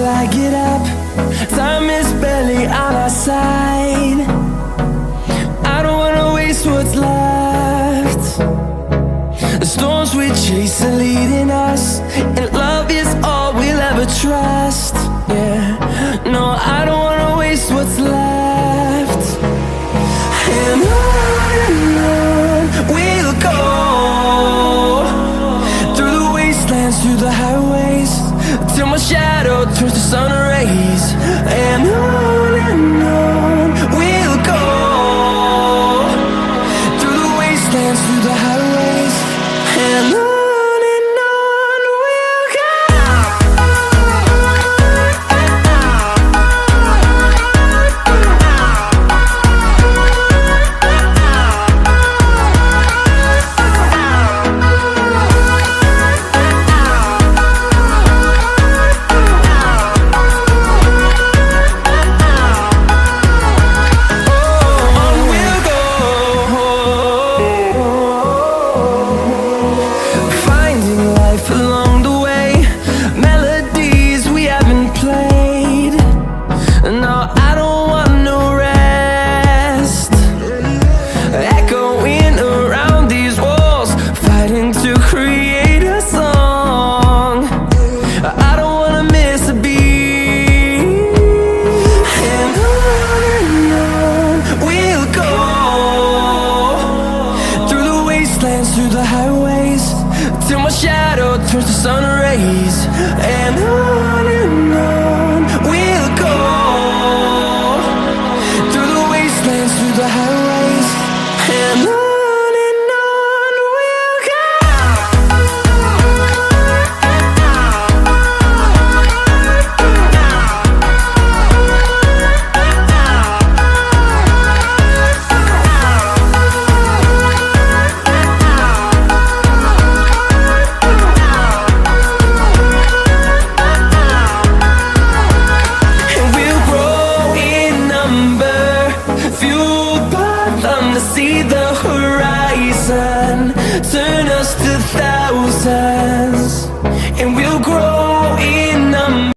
flag it up. Time is barely on our side. I don't wanna waste what's left. The storms we chase are leading us, and love is all we'll ever trust. Yeah, no, I don't wanna waste what's left. And on we'll go, through the wastelands, through the highways, till my shadow turns to sun rays. And on we'll go, through the wastelands, through the highways, and on we'll go. Along the way, melodies we haven't played. No, I don't want no rest. Echoing around these walls, fighting to create a song. I don't wanna miss a beat. And on we'll go, through the wastelands, through the highways, till my shadow turns to sun rays. And on we'll go, through the wastelands, through the highways, and on we'll go. See the horizon turn us to thousands, and we'll grow in numbers.